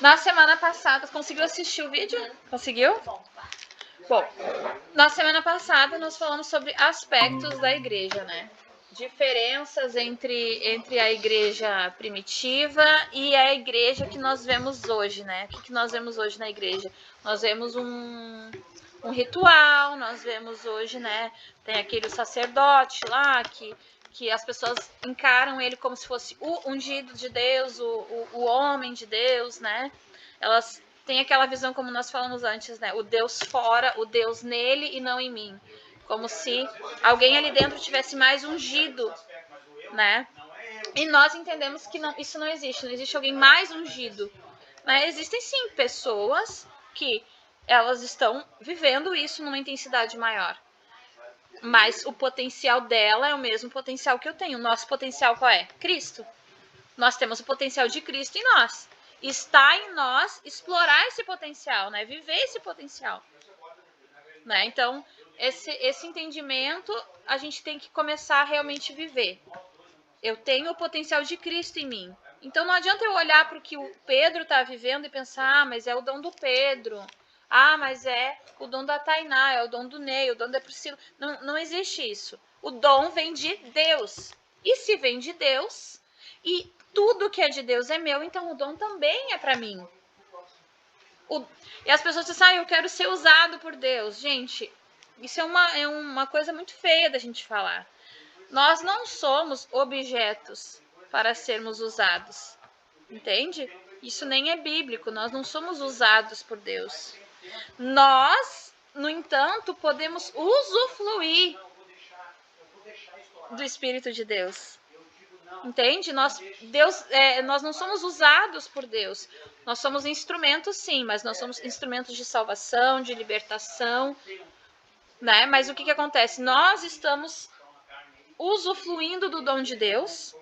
Na semana passada, conseguiu assistir o vídeo? Conseguiu? Bom, na semana passada nós falamos sobre aspectos da igreja, né? Diferenças entre a igreja primitiva e a igreja que nós vemos hoje, né? O que nós vemos hoje na igreja? Nós vemos um ritual, nós vemos hoje, né? Tem aquele sacerdote lá que as pessoas encaram ele como se fosse o ungido de Deus, o homem de Deus, né? Elas têm aquela visão, como nós falamos antes, né? O Deus fora, o Deus nele e não em mim. Como se alguém ali dentro tivesse mais ungido, né? E nós entendemos que não, isso não existe alguém mais ungido. Mas existem sim pessoas que elas estão vivendo isso numa intensidade maior. Mas o potencial dela é o mesmo potencial que eu tenho. O nosso potencial qual é? Cristo. Nós temos o potencial de Cristo em nós. Está em nós explorar esse potencial, né? Viver esse potencial. Né? Então, esse entendimento a gente tem que começar a realmente viver. Eu tenho o potencial de Cristo em mim. Então não adianta eu olhar para o que o Pedro está vivendo e pensar, mas é o dom do Pedro. Mas é o dom da Tainá, é o dom do Ney, o dom da Priscila. Não existe isso. O dom vem de Deus. E se vem de Deus, e tudo que é de Deus é meu, então o dom também é para mim. E as pessoas dizem, eu quero ser usado por Deus. Gente, isso é uma coisa muito feia da gente falar. Nós não somos objetos para sermos usados. Entende? Isso nem é bíblico. Nós não somos usados por Deus. Nós, no entanto, podemos usufruir do Espírito de Deus. Entende? Nós não somos usados por Deus. Nós somos instrumentos, sim, mas nós somos instrumentos de salvação, de libertação. Né? Mas o que acontece? Nós estamos usufruindo do dom de Deus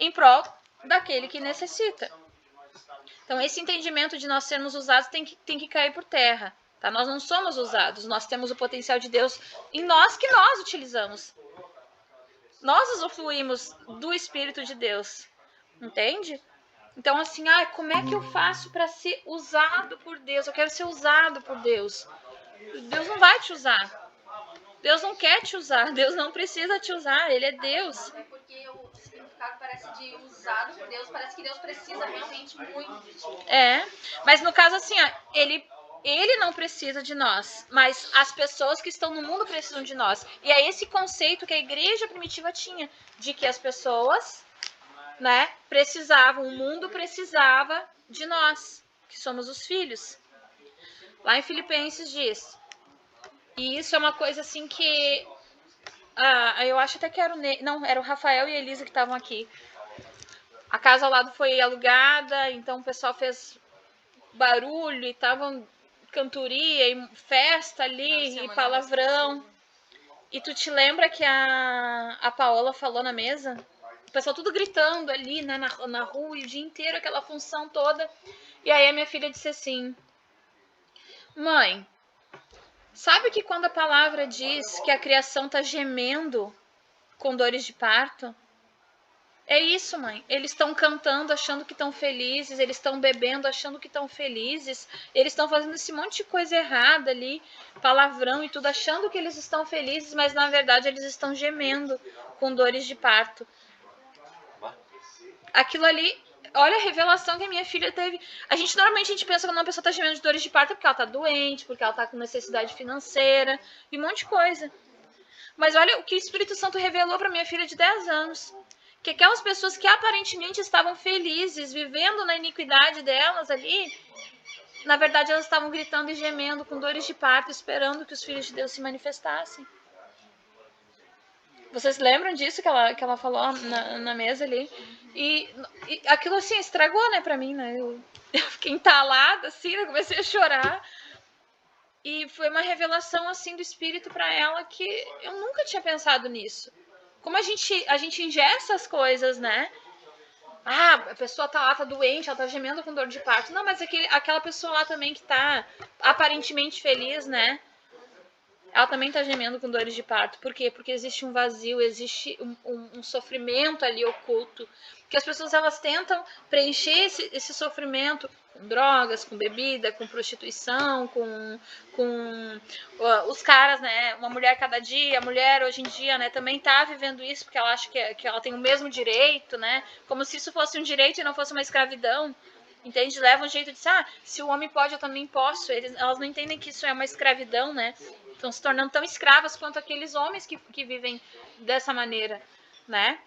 em prol daquele que necessita. Então, esse entendimento de nós sermos usados tem que cair por terra. Tá? Nós não somos usados, nós temos o potencial de Deus em nós que nós utilizamos. Nós usufruímos do Espírito de Deus. Entende? Então, assim, como é que eu faço para ser usado por Deus? Eu quero ser usado por Deus. Deus não vai te usar. Deus não quer te usar, Deus não precisa te usar, Ele é Deus. É porque o significado parece de usado por Deus, parece que Deus precisa realmente muito de ti. Mas no caso assim, ele não precisa de nós, mas as pessoas que estão no mundo precisam de nós. E é esse conceito que a igreja primitiva tinha, de que as pessoas, né, precisavam, o mundo precisava de nós, que somos os filhos. Lá em Filipenses diz... E isso é uma coisa assim que... eu acho até que era era o Rafael e a Elisa que estavam aqui. A casa ao lado foi alugada, então o pessoal fez barulho e estavam cantoria e festa ali e palavrão. E tu te lembra que a Paola falou na mesa? O pessoal tudo gritando ali, né, na rua, e o dia inteiro, aquela função toda. E aí a minha filha disse assim: mãe, sabe que quando a palavra diz que a criação está gemendo com dores de parto? É isso, mãe. Eles estão cantando achando que estão felizes, eles estão bebendo achando que estão felizes, eles estão fazendo esse monte de coisa errada ali, palavrão e tudo, achando que eles estão felizes, mas na verdade eles estão gemendo com dores de parto. Aquilo ali... Olha a revelação que a minha filha teve. Normalmente a gente pensa que quando uma pessoa está gemendo de dores de parto é porque ela está doente, porque ela está com necessidade financeira e um monte de coisa. Mas olha o que o Espírito Santo revelou para minha filha de 10 anos. Que aquelas pessoas que aparentemente estavam felizes, vivendo na iniquidade delas ali, na verdade elas estavam gritando e gemendo com dores de parto, esperando que os filhos de Deus se manifestassem. Vocês lembram disso que ela falou na mesa ali? E aquilo assim estragou, né, pra mim, né? Eu fiquei entalada assim, né? Comecei a chorar. E foi uma revelação assim do Espírito para ela que eu nunca tinha pensado nisso. Como a gente ingessa as coisas, né? A pessoa tá lá, tá doente, ela tá gemendo com dor de parto. Não, mas aquela pessoa lá também que tá aparentemente feliz, né? ela também está gemendo com dores de parto. Por quê? Porque existe um vazio, existe um sofrimento ali oculto, que as pessoas elas tentam preencher esse sofrimento com drogas, com bebida, com prostituição, com os caras, né? Uma mulher cada dia, a mulher hoje em dia, né, também está vivendo isso porque ela acha que ela tem o mesmo direito, né? Como se isso fosse um direito e não fosse uma escravidão. Entende? Leva um jeito de se o homem pode, eu também posso. Elas não entendem que isso é uma escravidão, né? Estão se tornando tão escravas quanto aqueles homens que vivem dessa maneira, né?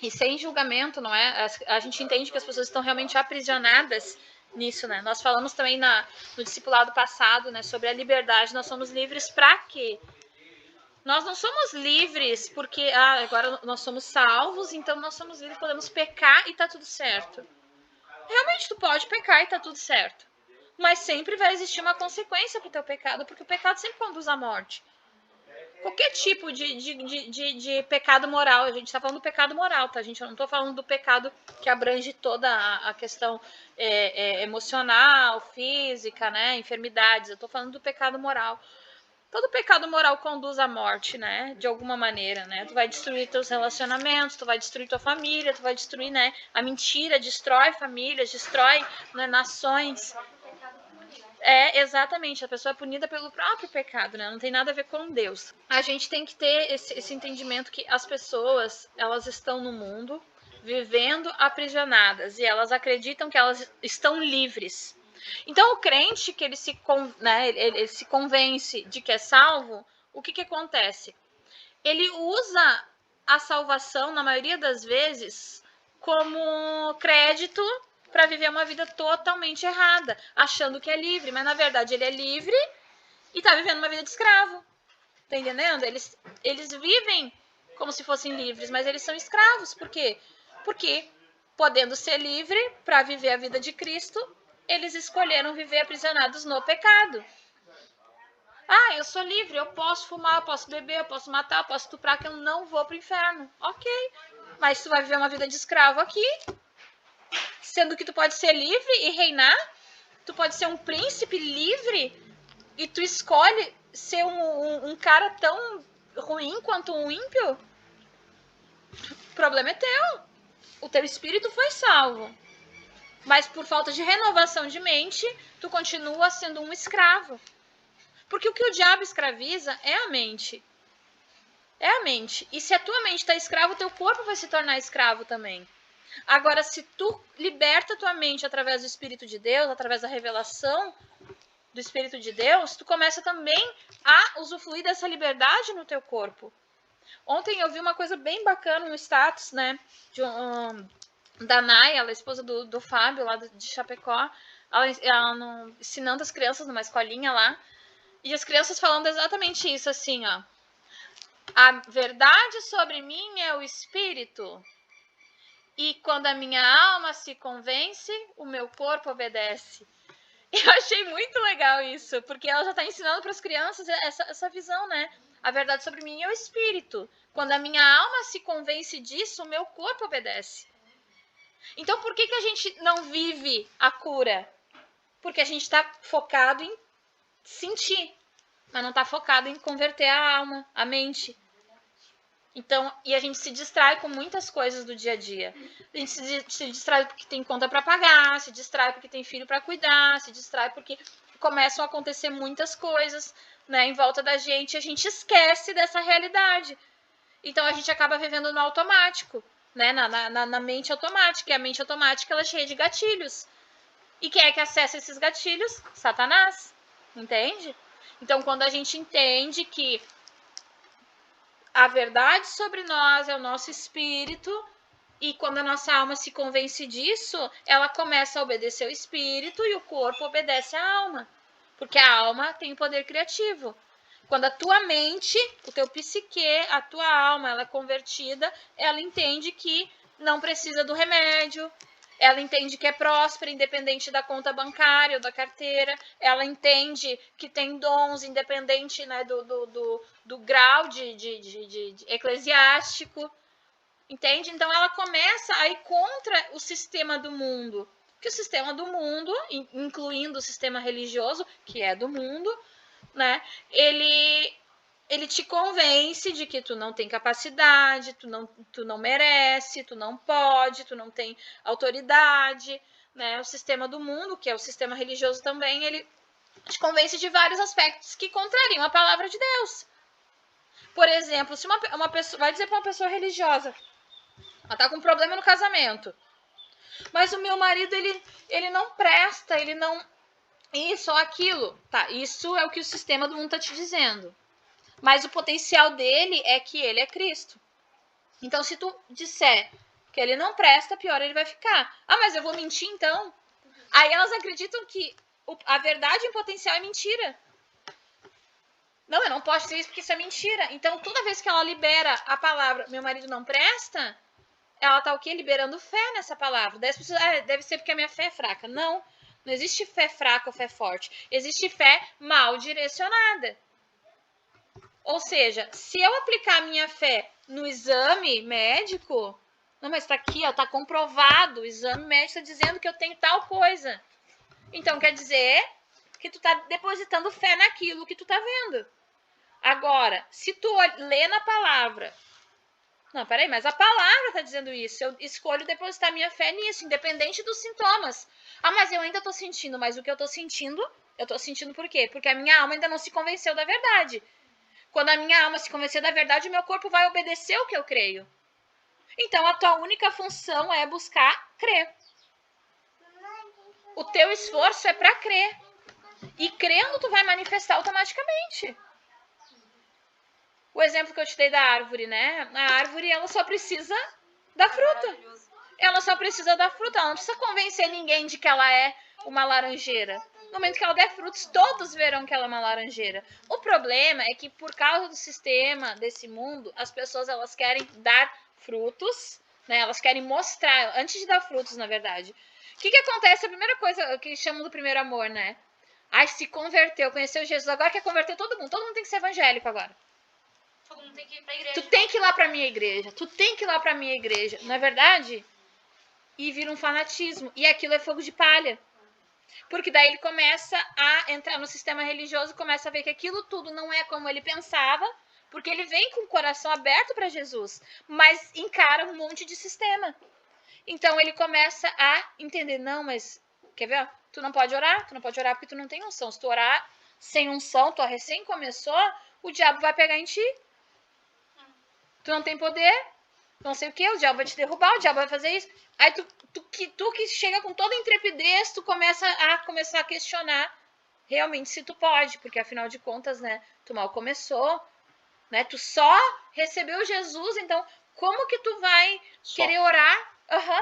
E sem julgamento, não é? A gente entende que as pessoas estão realmente aprisionadas nisso, né? Nós falamos também no discipulado passado, né, sobre a liberdade. Nós somos livres para quê? Nós não somos livres porque agora nós somos salvos, então nós somos livres, podemos pecar e tá tudo certo. Realmente tu pode pecar e tá tudo certo. Mas sempre vai existir uma consequência pro teu pecado, porque o pecado sempre conduz à morte. Qualquer tipo de pecado moral, a gente está falando do pecado moral, tá, gente? Eu não estou falando do pecado que abrange toda a questão emocional, física, né? Enfermidades. Eu estou falando do pecado moral. Todo pecado moral conduz à morte, né? De alguma maneira, né? Tu vai destruir teus relacionamentos, tu vai destruir tua família, tu vai destruir, né? A mentira destrói famílias, destrói, né, nações. Exatamente, a pessoa é punida pelo próprio pecado, né? Não tem nada a ver com Deus. A gente tem que ter esse entendimento que as pessoas, elas estão no mundo vivendo aprisionadas e elas acreditam que elas estão livres. Então, o crente que ele se convence de que é salvo, o que acontece? Ele usa a salvação, na maioria das vezes, como crédito para viver uma vida totalmente errada, achando que é livre, mas na verdade ele é livre e está vivendo uma vida de escravo. Tá entendendo? Eles vivem como se fossem livres, mas eles são escravos. Por quê? Porque, podendo ser livre para viver a vida de Cristo, eles escolheram viver aprisionados no pecado. Eu sou livre, eu posso fumar, eu posso beber, eu posso matar, eu posso estuprar, que eu não vou pro inferno. Ok, mas tu vai viver uma vida de escravo aqui, sendo que tu pode ser livre e reinar, tu pode ser um príncipe livre e tu escolhe ser um cara tão ruim quanto um ímpio. O problema é teu. O teu espírito foi salvo. Mas por falta de renovação de mente, tu continua sendo um escravo. Porque o que o diabo escraviza é a mente. É a mente. E se a tua mente está escrava, o teu corpo vai se tornar escravo também. Agora, se tu liberta tua mente através do Espírito de Deus, através da revelação do Espírito de Deus, tu começa também a usufruir dessa liberdade no teu corpo. Ontem eu vi uma coisa bem bacana no status, né, da Naya, ela é esposa do Fábio, lá de Chapecó, ela ensinando as crianças numa escolinha lá, e as crianças falando exatamente isso, assim, ó. A verdade sobre mim é o Espírito, e quando a minha alma se convence, o meu corpo obedece. Eu achei muito legal isso, porque ela já está ensinando para as crianças essa visão, né? A verdade sobre mim é o Espírito. Quando a minha alma se convence disso, o meu corpo obedece. Então, por que a gente não vive a cura? Porque a gente está focado em sentir, mas não está focado em converter a alma, a mente. Então, e a gente se distrai com muitas coisas do dia a dia. A gente se distrai porque tem conta para pagar, se distrai porque tem filho para cuidar, se distrai porque começam a acontecer muitas coisas, né, em volta da gente, e a gente esquece dessa realidade. Então, a gente acaba vivendo no automático, né, na mente automática. E a mente automática ela é cheia de gatilhos. E quem é que acessa esses gatilhos? Satanás. Entende? Então, quando a gente entende que a verdade sobre nós é o nosso espírito, e quando a nossa alma se convence disso, ela começa a obedecer o espírito e o corpo obedece a alma. Porque a alma tem poder criativo. Quando a tua mente, o teu psique, a tua alma, ela é convertida, ela entende que não precisa do remédio, ela entende que é próspera, independente da conta bancária ou da carteira, ela entende que tem dons, independente, né, do grau de eclesiástico, entende? Então ela começa a ir contra o sistema do mundo, porque o sistema do mundo, incluindo o sistema religioso, que é do mundo, né, ele ele te convence de que tu não tem capacidade, tu não merece, tu não pode, tu não tem autoridade, né? O sistema do mundo, que é o sistema religioso também, ele te convence de vários aspectos que contrariam a palavra de Deus. Por exemplo, se uma pessoa vai dizer para uma pessoa religiosa, ela tá com um problema no casamento, mas o meu marido, ele não presta, ele não... Isso ou aquilo. Tá, isso é o que o sistema do mundo tá te dizendo. Mas o potencial dele é que ele é Cristo. Então, se tu disser que ele não presta, pior ele vai ficar. Ah, mas eu vou mentir então? Aí elas acreditam que a verdade em potencial é mentira. Não, eu não posso dizer isso porque isso é mentira. Então, toda vez que ela libera a palavra meu marido não presta, ela tá o quê? Liberando fé nessa palavra. Daí as pessoas, deve ser porque a minha fé é fraca. Não, não existe fé fraca ou fé forte. Existe fé mal direcionada. Ou seja, se eu aplicar a minha fé no exame médico, não, mas tá aqui, ó, tá comprovado, o exame médico está dizendo que eu tenho tal coisa. Então quer dizer que tu tá depositando fé naquilo que tu tá vendo. Agora, se tu lê na palavra, não, peraí, mas a palavra tá dizendo isso, eu escolho depositar minha fé nisso, independente dos sintomas. Ah, mas eu ainda tô sentindo, mas o que eu tô sentindo por quê? Porque a minha alma ainda não se convenceu da verdade. Quando a minha alma se convencer da verdade, o meu corpo vai obedecer o que eu creio. Então, a tua única função é buscar crer. O teu esforço é para crer. E crendo, tu vai manifestar automaticamente. O exemplo que eu te dei da árvore, né? A árvore, ela só precisa da fruta. Ela só precisa da fruta. Ela não precisa convencer ninguém de que ela é uma laranjeira. No momento que ela der frutos, todos verão que ela é uma laranjeira. O problema é que, por causa do sistema desse mundo, as pessoas elas querem dar frutos, né? Elas querem mostrar, antes de dar frutos, na verdade. O que acontece? A primeira coisa que chamam do primeiro amor, né? Ai, se converteu, conheceu Jesus, agora quer converter todo mundo. Todo mundo tem que ser evangélico agora. Todo mundo tem que ir pra igreja. Tu tem que ir lá pra minha igreja. Tu tem que ir lá pra minha igreja. Não é verdade? E vira um fanatismo. E aquilo é fogo de palha. Porque daí ele começa a entrar no sistema religioso, começa a ver que aquilo tudo não é como ele pensava, porque ele vem com o coração aberto para Jesus, mas encara um monte de sistema. Então ele começa a entender, não, mas quer ver? Tu não pode orar porque tu não tem unção. Se tu orar sem unção, tu recém começou, o diabo vai pegar em ti. Tu não tem poder, não sei o que, o diabo vai te derrubar, o diabo vai fazer isso. Aí tu que chega com toda intrepidez, tu começa a questionar realmente se tu pode, porque afinal de contas, né, tu mal começou, né, tu só recebeu Jesus, então como que tu vai querer orar?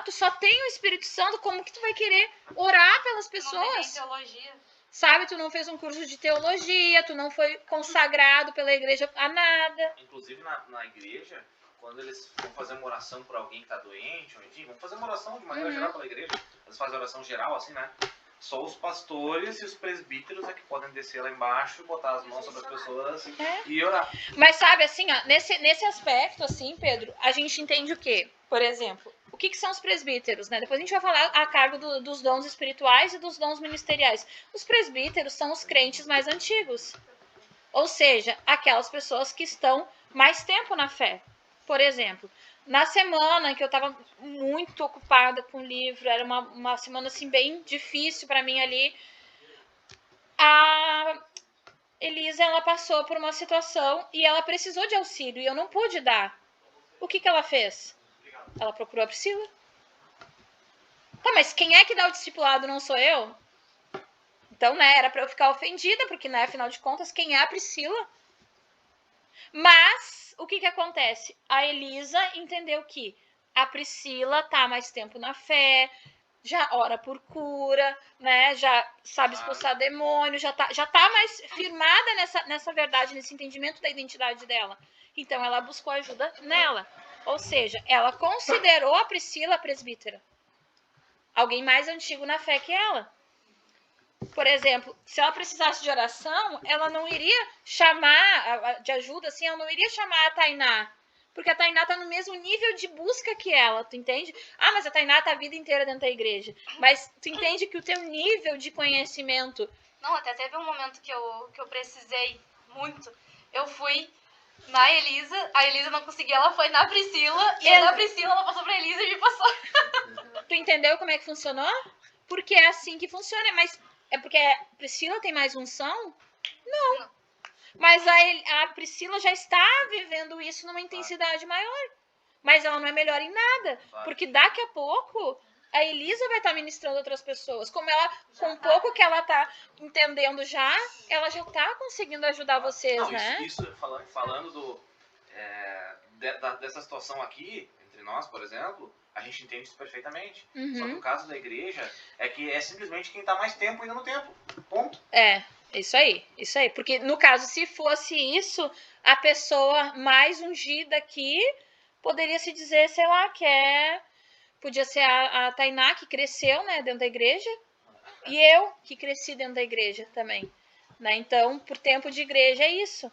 Tu só tem o Espírito Santo, como que tu vai querer orar pelas pessoas? Não tem nem teologia. Sabe, tu não fez um curso de teologia, tu não foi consagrado pela igreja a nada. Inclusive na igreja, quando eles vão fazer uma oração por alguém que tá doente, vão fazer uma oração de maneira geral pela igreja. Eles fazem oração geral, assim, né? Só os pastores e os presbíteros é que podem descer lá embaixo e botar as mãos sobre as pessoas e orar. Mas sabe, assim, ó, nesse aspecto, assim, Pedro, a gente entende o quê? Por exemplo, o que são os presbíteros, né? Depois a gente vai falar a cargo dos dons espirituais e dos dons ministeriais. Os presbíteros são os crentes mais antigos. Ou seja, aquelas pessoas que estão mais tempo na fé. Por exemplo, na semana que eu estava muito ocupada com o livro, era uma semana assim bem difícil para mim ali, a Elisa ela passou por uma situação e ela precisou de auxílio e eu não pude dar. O que ela fez? Ela procurou a Priscila. Tá, mas quem é que dá o discipulado não sou eu? Então, né, era para eu ficar ofendida, porque, né, afinal de contas, quem é a Priscila? Mas, o que acontece? A Elisa entendeu que a Priscila tá mais tempo na fé, já ora por cura, né, já sabe expulsar demônio, já tá mais firmada nessa verdade, nesse entendimento da identidade dela. Então, ela buscou ajuda nela. Ou seja, ela considerou a Priscila presbítera. Alguém mais antigo na fé que ela. Por exemplo, se ela precisasse de oração, ela não iria chamar de ajuda, assim, ela não iria chamar a Tainá. Porque a Tainá tá no mesmo nível de busca que ela, tu entende? Ah, mas a Tainá tá a vida inteira dentro da igreja. Mas tu entende que o teu nível de conhecimento... Não, até teve um momento que eu precisei muito. eu fui na Elisa, a Elisa não conseguia, ela foi na Priscila, e na Priscila ela passou pra Elisa e me passou. Tu entendeu como é que funcionou? Porque é assim que funciona, mas é porque a Priscila tem mais unção? Não. Mas a Priscila já está vivendo isso numa intensidade maior. Mas ela não é melhor em nada. Porque daqui a pouco a Elisa vai estar ministrando outras pessoas. Como ela, com pouco que ela está entendendo já, ela já está conseguindo ajudar vocês, Não, né? isso falando dessa situação aqui, entre nós, por exemplo, a gente entende isso perfeitamente. Só que o caso da igreja é que é simplesmente quem está mais tempo ainda no tempo. Ponto. Isso aí. Porque, no caso, se fosse isso, a pessoa mais ungida aqui poderia se dizer, sei lá, podia ser a Tainá, que cresceu, né, dentro da igreja, e eu, que cresci dentro da igreja também. Né? Então, por tempo de igreja, é isso.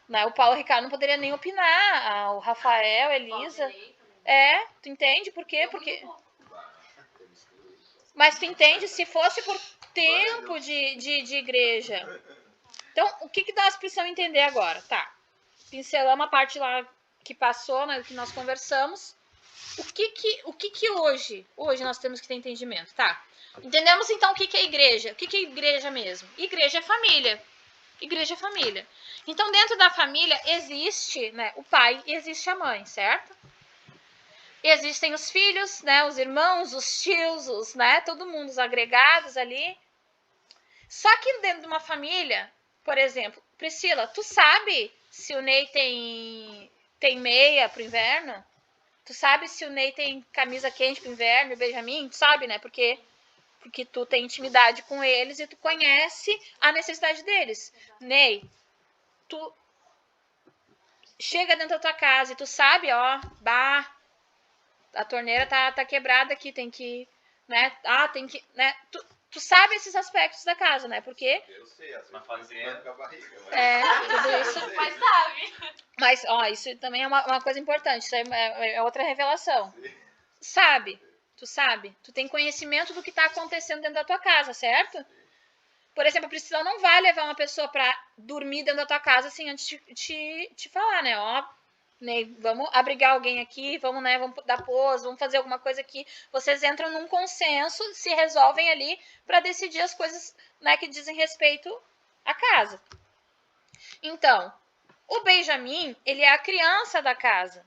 Né? O Paulo Ricardo não poderia nem opinar, o Rafael, a Elisa. Tu entende por quê? Porque... Mas tu entende, se fosse por tempo de igreja. Então, o que nós precisamos entender agora? Tá, pincelamos a parte lá que passou, né, que nós conversamos. O que hoje nós temos que ter entendimento? Tá, entendemos então o que é igreja. O que é igreja mesmo? Igreja é família. Igreja é família. Então, dentro da família existe, né, o pai e existe a mãe, certo? Existem os filhos, né, os irmãos, os tios, né, todo mundo, os agregados ali. Só que dentro de uma família, por exemplo, Priscila, tu sabe se o Ney tem meia pro inverno? Tu sabe se o Ney tem camisa quente pro inverno, o Benjamin? Tu sabe, né? Porque tu tem intimidade com eles e tu conhece a necessidade deles. Ney, tu chega dentro da tua casa e tu sabe, ó, a torneira tá quebrada aqui, tem que, né? Tem que, né? Tu sabe esses aspectos da casa, né? Porque... Eu sei, assim, Mas fazendo com a barriga. Tudo isso. Mas sabe. Mas, ó, isso também é uma coisa importante. Isso é outra revelação. Sim. Sabe? Tu sabe? Tu tem conhecimento do que tá acontecendo dentro da tua casa, certo? Por exemplo, a Priscila não vai levar uma pessoa pra dormir dentro da tua casa assim antes de te falar, né? Ó, né, vamos abrigar alguém aqui, vamos, né, vamos dar pose, vamos fazer alguma coisa aqui. Vocês entram num consenso, se resolvem ali para decidir as coisas, né, que dizem respeito à casa. Então, o Benjamin, ele é a criança da casa.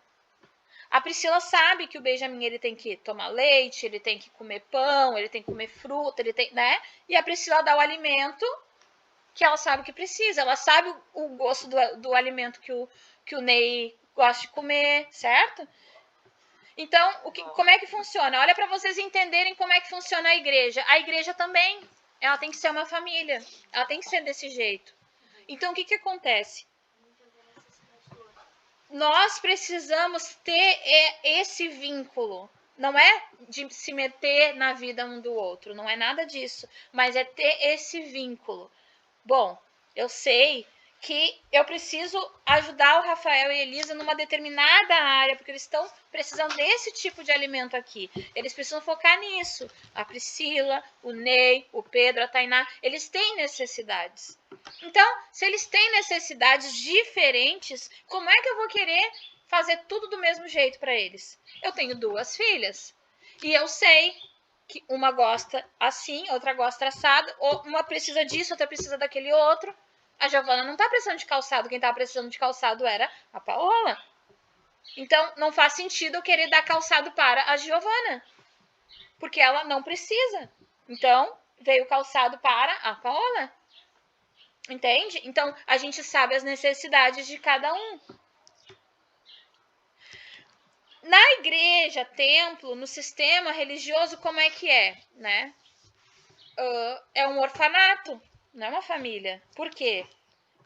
A Priscila sabe que o Benjamin, ele tem que tomar leite, ele tem que comer pão, ele tem que comer fruta, ele tem, né? E a Priscila dá o alimento que ela sabe que precisa. Ela sabe o gosto do alimento que o Ney gosta de comer, certo? Então, como é que funciona? Olha para vocês entenderem como é que funciona a igreja. A igreja também, ela tem que ser uma família. Ela tem que ser desse jeito. Então, o que acontece? Nós precisamos ter esse vínculo. Não é de se meter na vida um do outro. Não é nada disso. Mas é ter esse vínculo. Bom, eu sei que eu preciso ajudar o Rafael e a Elisa numa determinada área, porque eles estão precisando desse tipo de alimento aqui. Eles precisam focar nisso. A Priscila, o Ney, o Pedro, a Tainá, eles têm necessidades. Então, se eles têm necessidades diferentes, como é que eu vou querer fazer tudo do mesmo jeito para eles? Eu tenho 2 filhas e eu sei que uma gosta assim, outra gosta assado, ou uma precisa disso, outra precisa daquele outro. A Giovana não tá precisando de calçado, quem tá precisando de calçado era a Paola. Então, não faz sentido eu querer dar calçado para a Giovana, porque ela não precisa. Então, veio calçado para a Paola. Entende? Então, a gente sabe as necessidades de cada um. Na igreja, templo, no sistema religioso, como é que é, né? É um orfanato, não é uma família. Por quê?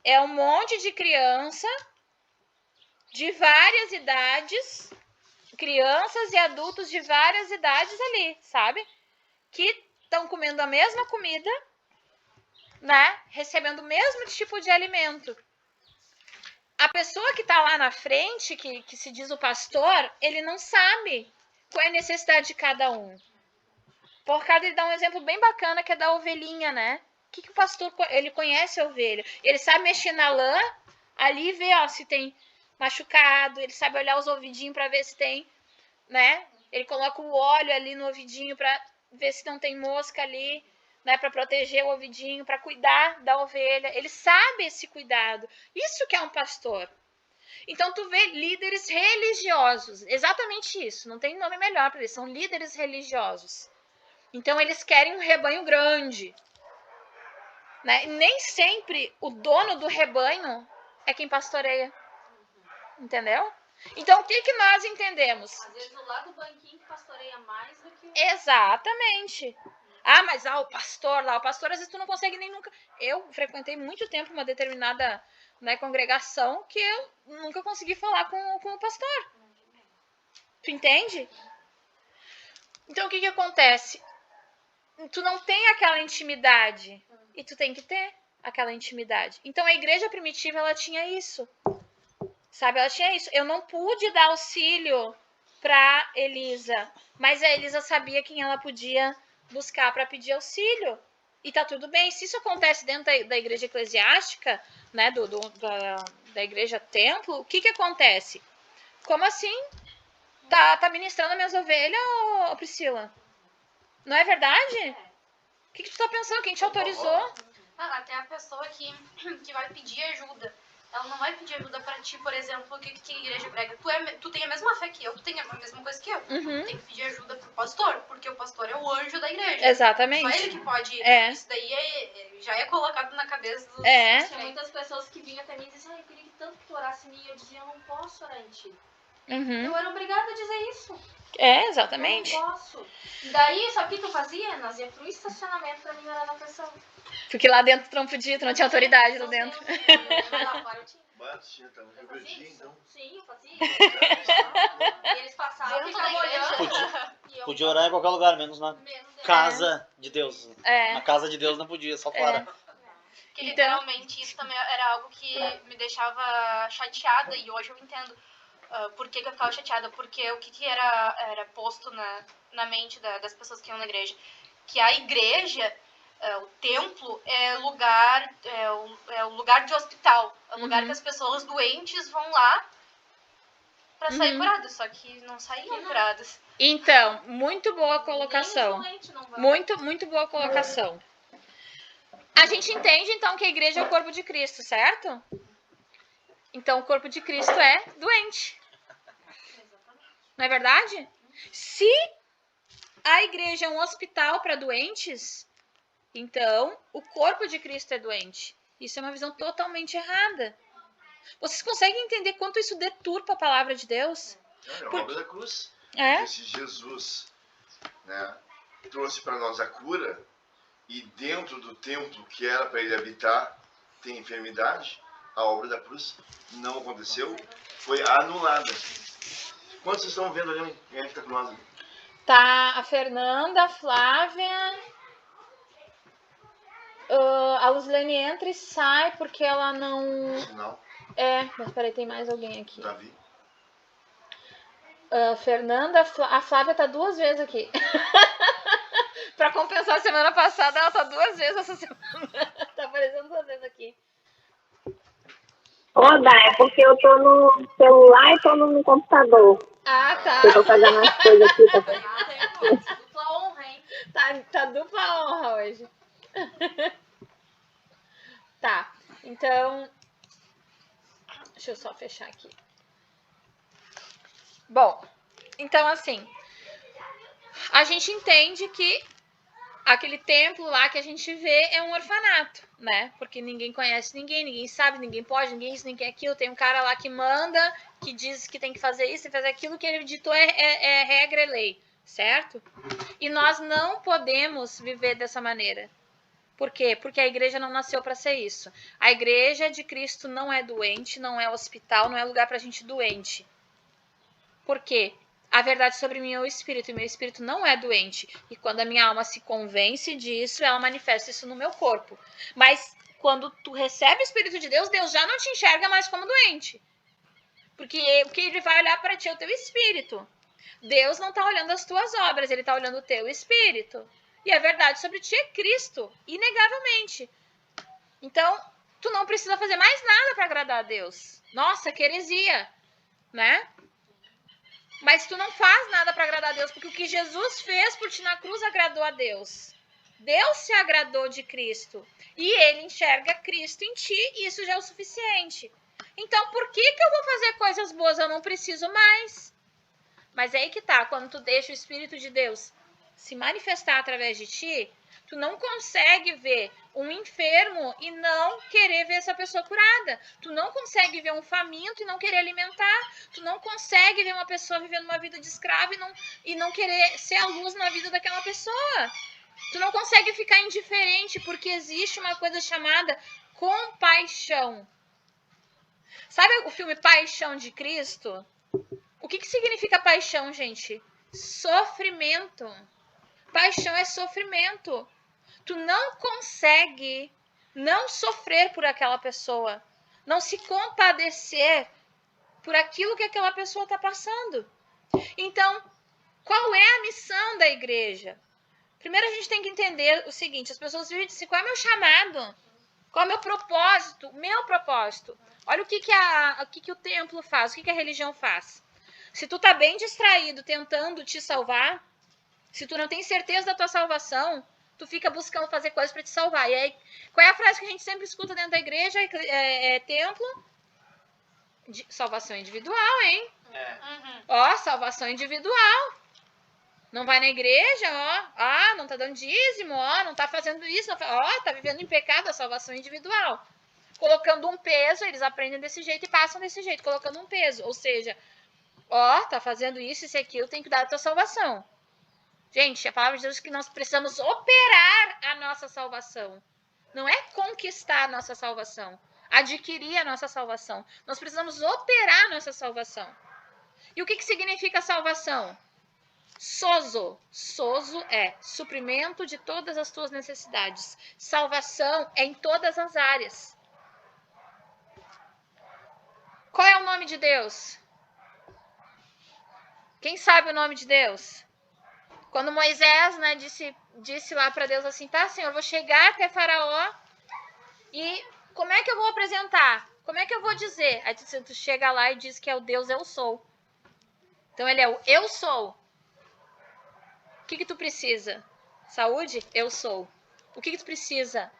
É um monte de criança de várias idades, crianças e adultos de várias idades ali, sabe? Que estão comendo a mesma comida, né? Recebendo o mesmo tipo de alimento. A pessoa que está lá na frente, que se diz o pastor, ele não sabe qual é a necessidade de cada um. Por causa ele dá um exemplo bem bacana, que é da ovelhinha, né? O que o pastor, ele conhece a ovelha? Ele sabe mexer na lã, ali vê, ó, se tem machucado, ele sabe olhar os ouvidinhos para ver se tem, né? Ele coloca o óleo ali no ouvidinho para ver se não tem mosca ali, né, para proteger o ouvidinho, para cuidar da ovelha. Ele sabe esse cuidado. Isso que é um pastor. Então tu vê líderes religiosos, exatamente isso, não tem nome melhor para eles, são líderes religiosos. Então eles querem um rebanho grande, né? E nem sempre o dono do rebanho é quem pastoreia, entendeu? Então o que nós entendemos? Às vezes o lado do banquinho que pastoreia mais do que... Exatamente. Ah, mas o pastor lá, o pastor às vezes tu não consegue nem nunca... Eu frequentei muito tempo uma determinada, né, congregação que eu nunca consegui falar com o pastor. Tu entende? Então o que acontece? Tu não tem aquela intimidade e tu tem que ter aquela intimidade. Então a igreja primitiva, ela tinha isso. Sabe, ela tinha isso. Eu não pude dar auxílio para Elisa, mas a Elisa sabia quem ela podia buscar para pedir auxílio. E tá tudo bem. Se isso acontece dentro da igreja eclesiástica, né, da igreja templo, o que acontece? Como assim? Tá ministrando as minhas ovelhas, ô Priscila? Não é verdade? O que tu tá pensando? Quem te autorizou? Até a pessoa que vai pedir ajuda. Ela não vai pedir ajuda pra ti, por exemplo, o que a igreja prega. Tu tem a mesma fé que eu, tu tem a mesma coisa que eu. Uhum. Tu tem que pedir ajuda pro pastor, porque o pastor é o anjo da igreja. Exatamente. Só ele que pode. Isso daí já é colocado na cabeça dos... Tinha muitas pessoas que vinham até mim e diziam, eu queria que tanto que tu orasse em mim. E eu dizia, eu não posso orar em ti. Uhum. Eu era obrigada a dizer isso. Exatamente. Eu não posso. Daí, sabe o que tu fazia? Nós ia pro estacionamento pra mim orar na pessoa. Porque lá dentro tu não podia, tu não tinha autoridade lá dentro. Agora eu tinha. Tinha, tá no Rio Verde, então. Sim, eu fazia. E eles passavam e Dentro da ficavam igreja. olhando. E eu Podia orar em qualquer lugar, menos na menos dela. casa de Deus. É. Na casa de Deus não podia, só fora. Que Então- literalmente isso também era algo que me deixava chateada, e hoje eu entendo por que eu ficava chateada, porque o que era posto na mente das pessoas que iam na igreja, que a igreja, o templo, é o lugar de hospital, é o lugar que as pessoas doentes vão lá pra sair curadas, só que não saíam curadas. Então, muito boa colocação. Nem os doentes não vão. Muito boa colocação. A gente entende, então, que a igreja é o corpo de Cristo, certo? Então, o corpo de Cristo é doente. Não é verdade? Se a igreja é um hospital para doentes, então, o corpo de Cristo é doente. Isso é uma visão totalmente errada. Vocês conseguem entender quanto isso deturpa a palavra de Deus? É a obra da cruz. É? Se Jesus, né, trouxe para nós a cura, e dentro do templo que era para ele habitar tem enfermidade, a obra da cruz não aconteceu, foi anulada. Quantos vocês estão vendo ali? Quem é que está com nós? Tá a Fernanda, a Flávia, a Luslene entra e sai porque ela não... Sinal, Mas peraí, tem mais alguém aqui. Davi. Fernanda, a Flávia tá 2 vezes aqui. Pra compensar a semana passada, ela tá 2 vezes essa semana. Tá aparecendo 2 vezes aqui. Dá, é porque eu tô no celular e tô no computador. Ah, tá. Eu tô fazendo as coisas aqui. Dupla honra, hein? Tá dupla honra hoje. Tá, então... Deixa eu só fechar aqui. Bom, então assim... A gente entende que aquele templo lá que a gente vê é um orfanato, né? Porque ninguém conhece ninguém sabe, ninguém pode, ninguém isso, ninguém aquilo. Tem um cara lá que manda, que diz que tem que fazer isso e fazer aquilo, que ele ditou é regra e lei, certo? E nós não podemos viver dessa maneira. Por quê? Porque a igreja não nasceu para ser isso. A igreja de Cristo não é doente, não é hospital, não é lugar pra gente doente. Por quê? A verdade sobre mim é o espírito, e meu espírito não é doente. E quando a minha alma se convence disso, ela manifesta isso no meu corpo. Mas quando tu recebe o Espírito de Deus, Deus já não te enxerga mais como doente. Porque o que ele vai olhar para ti é o teu espírito. Deus não está olhando as tuas obras, ele está olhando o teu espírito. E a verdade sobre ti é Cristo, inegavelmente. Então, tu não precisa fazer mais nada para agradar a Deus. Nossa, que heresia, né? Mas tu não faz nada para agradar a Deus, porque o que Jesus fez por ti na cruz agradou a Deus. Deus se agradou de Cristo. E ele enxerga Cristo em ti, e isso já é o suficiente. Então, por que eu vou fazer coisas boas? Eu não preciso mais. Mas é aí que tá, quando tu deixa o Espírito de Deus se manifestar através de ti, tu não consegue ver um enfermo e não querer ver essa pessoa curada. Tu não consegue ver um faminto e não querer alimentar. Tu não consegue ver uma pessoa vivendo uma vida de escravo e não querer ser a luz na vida daquela pessoa. Tu não consegue ficar indiferente porque existe uma coisa chamada compaixão. Sabe o filme Paixão de Cristo? O que significa paixão, gente? Sofrimento. Paixão é sofrimento. Tu não consegue não sofrer por aquela pessoa, não se compadecer por aquilo que aquela pessoa está passando. Então, qual é a missão da igreja? Primeiro a gente tem que entender o seguinte, as pessoas vivem assim, qual é o meu chamado? Qual é o meu propósito? Meu propósito. Olha o que o templo faz, o que a religião faz. Se tu tá bem distraído tentando te salvar, se tu não tem certeza da tua salvação, tu fica buscando fazer coisas para te salvar. E aí, qual é a frase que a gente sempre escuta dentro da igreja? Templo de salvação individual, hein? Ó, salvação individual. Não vai na igreja, ó. Não tá dando dízimo, ó. Não tá fazendo isso, ó. Tá vivendo em pecado, a salvação individual. Colocando um peso, eles aprendem desse jeito e passam desse jeito, colocando um peso. Ou seja, ó, tá fazendo isso e aquilo, tem que dar a tua salvação. Gente, a palavra de Deus diz que nós precisamos operar a nossa salvação. Não é conquistar a nossa salvação, adquirir a nossa salvação. Nós precisamos operar a nossa salvação. E o que significa salvação? Sozo. Sozo é suprimento de todas as tuas necessidades. Salvação é em todas as áreas. Qual é o nome de Deus? Quem sabe o nome de Deus? Quando Moisés, né, disse lá para Deus assim, tá, Senhor, eu vou chegar até Faraó e como é que eu vou apresentar? Como é que eu vou dizer? Aí tu chega lá e diz que é o Deus eu sou. Então ele é o eu sou. O que tu precisa? Saúde? Eu sou. O que tu precisa?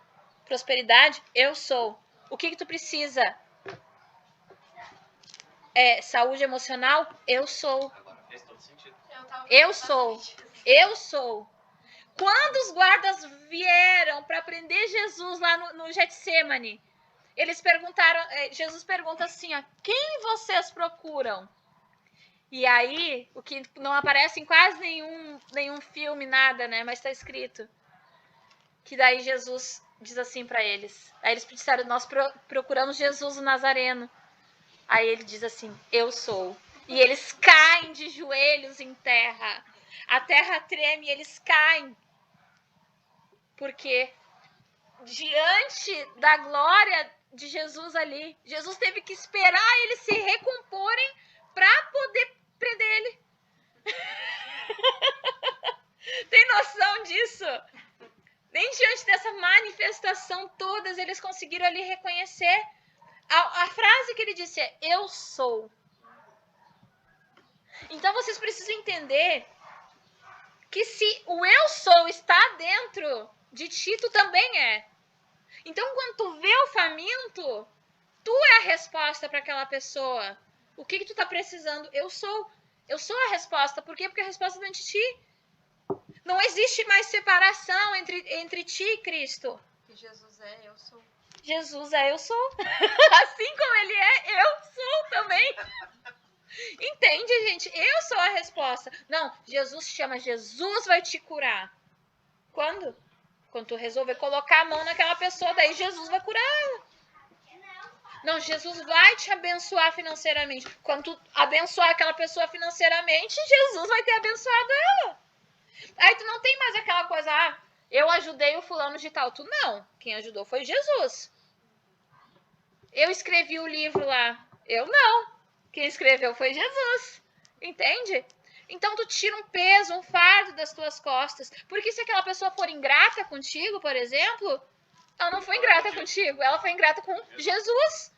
Prosperidade? Eu sou. O que tu precisa? Saúde emocional? Eu sou. Agora fez todo sentido. Eu sou. Eu sou. Quando os guardas vieram para prender Jesus lá no Getsemane, eles perguntaram, Jesus pergunta assim, ó, quem vocês procuram? E aí, o que não aparece em quase nenhum filme, nada, né? Mas está escrito. Que daí Jesus diz assim para eles. Aí eles disseram, nós procuramos Jesus o Nazareno. Aí ele diz assim, eu sou. E eles caem de joelhos em terra. A terra treme e eles caem. Porque diante da glória de Jesus ali, Jesus teve que esperar eles se recomporem para poder prender ele. Tem noção disso? Nem diante dessa manifestação todas eles conseguiram ali reconhecer. A frase que ele disse é, eu sou. Então vocês precisam entender que se o eu sou está dentro de ti, tu também é. Então quando tu vê o faminto, tu é a resposta para aquela pessoa. O que tu tá precisando? Eu sou. Eu sou a resposta. Por quê? Porque a resposta é dentro de ti. Não existe mais separação entre ti e Cristo. Que Jesus é, eu sou. Jesus é, eu sou. Assim como ele é, eu sou também. Entende, gente? Eu sou a resposta. Não, Jesus chama, Jesus vai te curar. Quando? Quando tu resolver colocar a mão naquela pessoa, daí Jesus vai curar ela. Não, Jesus vai te abençoar financeiramente. Quando tu abençoar aquela pessoa financeiramente, Jesus vai ter abençoado ela. Aí tu não tem mais aquela coisa, eu ajudei o fulano de tal. Tu não, quem ajudou foi Jesus. Eu escrevi o livro lá. Eu não. Quem escreveu foi Jesus. Entende? Então tu tira um peso, um fardo das tuas costas. Porque se aquela pessoa for ingrata contigo, por exemplo, Ela não foi ingrata contigo, ela foi ingrata com Jesus.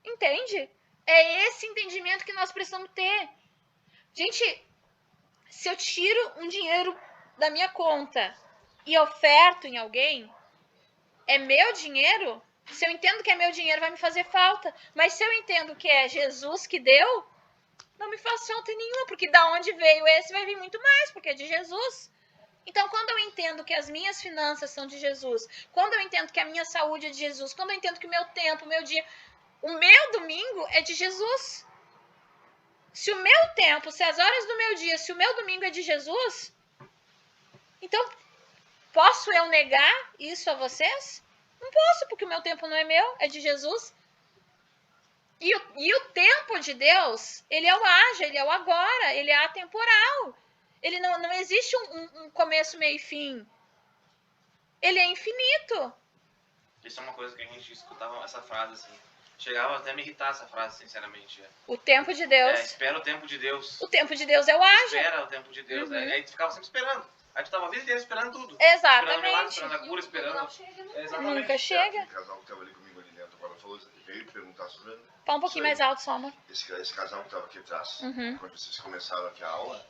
Entende? É esse entendimento que nós precisamos ter. Gente, se eu tiro um dinheiro da minha conta e oferto em alguém, é meu dinheiro? Se eu entendo que é meu dinheiro, vai me fazer falta. Mas se eu entendo que é Jesus que deu, não me faz falta nenhuma, porque da onde veio esse vai vir muito mais, porque é de Jesus. Então, quando eu entendo que as minhas finanças são de Jesus, quando eu entendo que a minha saúde é de Jesus, quando eu entendo que o meu tempo, o meu dia, o meu domingo é de Jesus. Se o meu tempo, se as horas do meu dia, se o meu domingo é de Jesus, então posso eu negar isso a vocês? Não posso, porque o meu tempo não é meu, é de Jesus. E o tempo de Deus, ele é o haja, ele é o agora, ele é atemporal. Ele não existe um começo, meio e fim. Ele é infinito. Isso é uma coisa que a gente escutava, essa frase assim. Chegava até a me irritar essa frase, sinceramente. O tempo de Deus. Espera o tempo de Deus. O tempo de Deus é o haja. Espera o tempo de Deus. Aí tu ficava sempre esperando. Aí tu tava a vida inteira esperando tudo. Exatamente. Esperando milagre, esperando a cura, esperando. Não chega, né? Exatamente. Nunca chega. O casal que estava ali comigo ali dentro, agora falou, veio perguntar sobre Fala um pouquinho mais alto, só, amor. esse casal que estava aqui atrás. Uhum. Quando vocês começaram aqui a aula,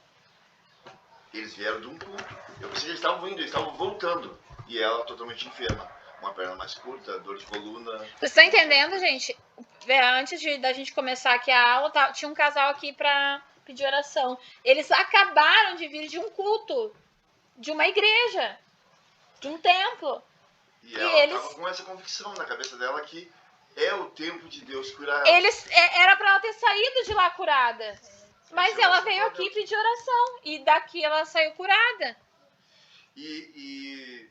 eles vieram de um culto. Eu pensei que eles estavam indo, eles estavam voltando. E ela totalmente enferma. Uma perna mais curta, dor de coluna. Vocês estão entendendo, gente? Antes da gente começar aqui a aula, tinha um casal aqui pra pedir oração. Eles acabaram de vir de um culto, de uma igreja, de um templo. E ela estava com essa convicção na cabeça dela que é o tempo de Deus curar ela. Era pra ela ter saído de lá curada. Mas ela veio aqui pedir oração. E daqui ela saiu curada. E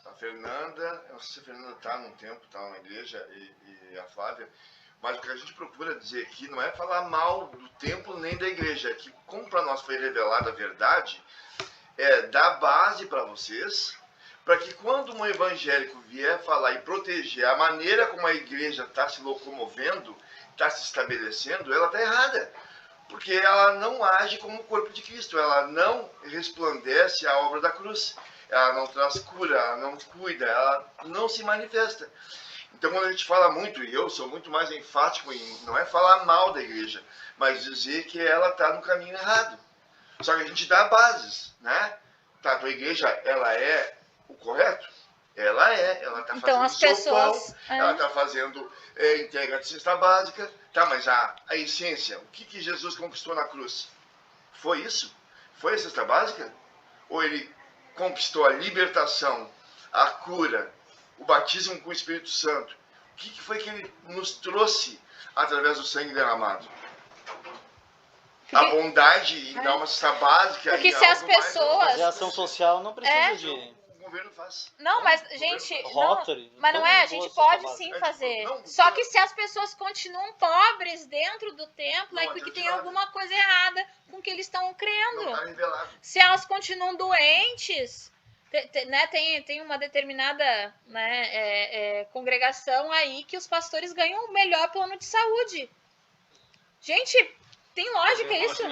a Fernanda, eu não sei se a Fernanda está num tempo, está na igreja, e a Flávia, mas o que a gente procura dizer aqui não é falar mal do templo nem da igreja, é que como para nós foi revelada a verdade, é dar base para vocês, para que quando um evangélico vier falar e proteger a maneira como a igreja está se locomovendo, está se estabelecendo, ela está errada. Porque ela não age como o corpo de Cristo, ela não resplandece a obra da cruz, ela não traz cura, ela não cuida, ela não se manifesta. Então quando a gente fala muito, e eu sou muito mais enfático em não é falar mal da igreja, mas dizer que ela está no caminho errado. Só que a gente dá bases, né? Tá, a tua igreja, ela é o correto? Ela está Então, fazendo as pessoas, sopão, ela está fazendo entrega de cesta básica, tá, mas a essência, o que Jesus conquistou na cruz? Foi isso? Foi a cesta básica? Ou ele conquistou a libertação, a cura, o batismo com o Espírito Santo? O que foi que ele nos trouxe através do sangue derramado? A bondade e dar uma cesta básica. Porque se as pessoas... A ação social não precisa de O governo faz. Não, mas, gente, Rotary. mas não é, a gente pode sim fazer. Só que se as pessoas continuam pobres dentro do templo, é porque tem alguma coisa errada com o que eles estão crendo. Não está revelado. Se elas continuam doentes, né, tem uma determinada congregação aí que os pastores ganham o melhor plano de saúde. Gente, tem lógica isso?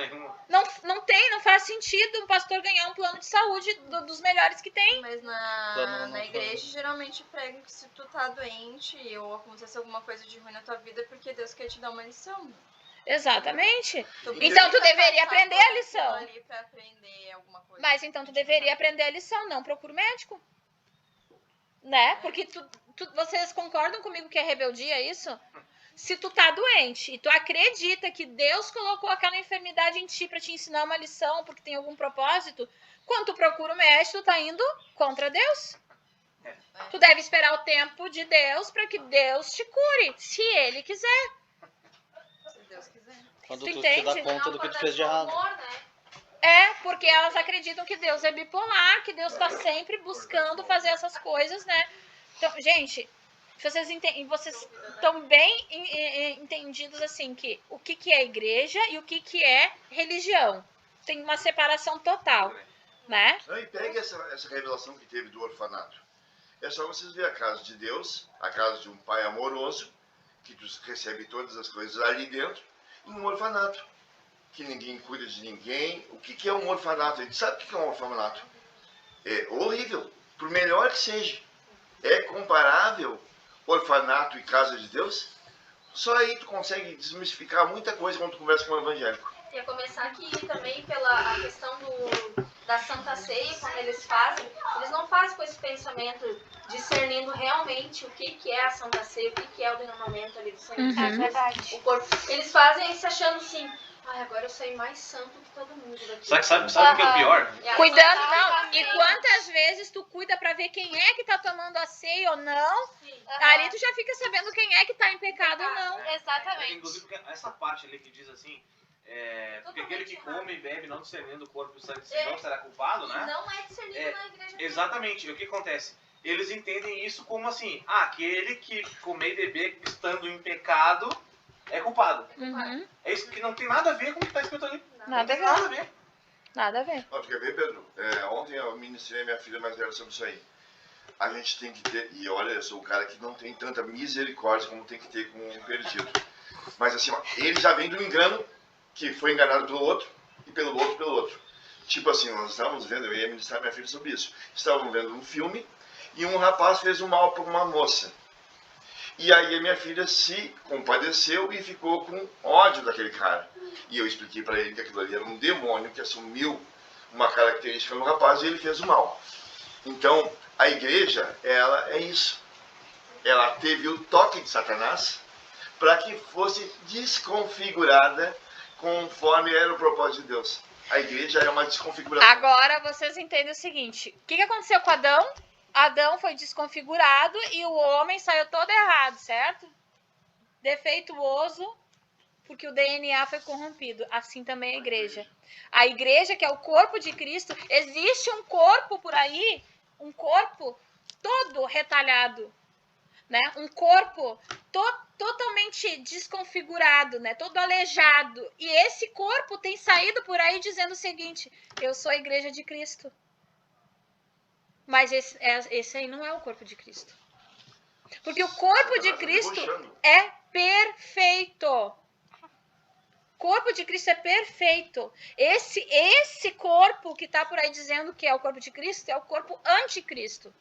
Não faz sentido um pastor ganhar um plano de saúde dos melhores que tem. Mas na igreja geralmente pregam que se tu tá doente ou acontece alguma coisa de ruim na tua vida é porque Deus quer te dar uma lição. Exatamente. Então tu deveria aprender a lição. Ali pra aprender alguma coisa. Mas então tu deveria aprender a lição, não procura o médico. Né? Porque vocês concordam comigo que é rebeldia isso? Se tu tá doente e tu acredita que Deus colocou aquela enfermidade em ti pra te ensinar uma lição porque tem algum propósito, quando tu procura o médico, tu tá indo contra Deus. Tu deve esperar o tempo de Deus pra que Deus te cure, se Ele quiser. Se Deus quiser. Quando Tu tu entende? te dá conta do que tu fez de errado. Porque elas acreditam que Deus é bipolar, que Deus tá sempre buscando fazer essas coisas, né? Então, gente... Vocês estão bem entendidos assim que o que é igreja e o que é religião. Tem uma separação total, né? E pegue essa revelação que teve do orfanato. É só vocês verem a casa de Deus, a casa de um pai amoroso, que recebe todas as coisas ali dentro, e um orfanato, que ninguém cuida de ninguém. O que é um orfanato? A gente sabe o que é um orfanato. É horrível, por melhor que seja. É comparável orfanato e casa de Deus? Só aí tu consegue desmistificar muita coisa quando tu conversa com um evangélico. Ia começar aqui também pela a questão da Santa Ceia, quando eles fazem, eles não fazem com esse pensamento discernindo realmente o que é a Santa Ceia, o que é o derramamento ali do sangue de É Jesus, verdade. o corpo. Eles fazem se achando assim, ai, agora eu saí mais santo que todo mundo daqui. Só que sabe o que é o pior? E a Cuidando, Santa não. Ceia E quantas vezes tu cuida pra ver quem é que tá tomando a ceia ou não? Sim. Ali tu já fica sabendo quem é que tá em pecado ou não. Exatamente. Inclusive, porque essa parte ali que diz assim, porque aquele que come e bebe não discernindo o corpo e o sangue do Senhor será culpado, E né? não é discernido na igreja. Exatamente. E o que acontece? Eles entendem isso como assim, aquele que comer e beber estando em pecado é culpado. Uhum. É isso que não tem nada a ver com o que está escrito ali. Nada a Não tem ver. nada a ver. Nada a ver. Ó, tu quer ver, Pedro? Ontem eu ministrei a minha filha mais velha sobre isso aí. A gente tem que ter, e olha, eu sou o cara que não tem tanta misericórdia como tem que ter com um perdido. Mas assim, ó, ele já vem do engano, que foi enganado pelo outro, e pelo outro. Tipo assim, nós estávamos vendo, eu ia ministrar minha filha sobre isso. Estávamos vendo um filme, e um rapaz fez um mal para uma moça. E aí a minha filha se compadeceu e ficou com ódio daquele cara. E eu expliquei para ele que aquilo ali era um demônio que assumiu uma característica no rapaz e ele fez o mal. Então, a igreja, ela é isso. Ela teve o toque de Satanás para que fosse desconfigurada conforme era o propósito de Deus. A igreja é uma desconfiguração. Agora vocês entendem o seguinte. O que aconteceu com Adão? Adão foi desconfigurado e o homem saiu todo errado, certo? Defeituoso, porque o DNA foi corrompido. Assim também a igreja. A igreja, que é o corpo de Cristo, existe um corpo por aí, um corpo todo retalhado, né? Um corpo totalmente desconfigurado, né? Todo aleijado. E esse corpo tem saído por aí dizendo o seguinte: eu sou a igreja de Cristo. Mas esse aí não é o corpo de Cristo. Porque o corpo de Cristo é perfeito. O corpo de Cristo é perfeito. Esse corpo que está por aí dizendo que é o corpo de Cristo é o corpo anticristo.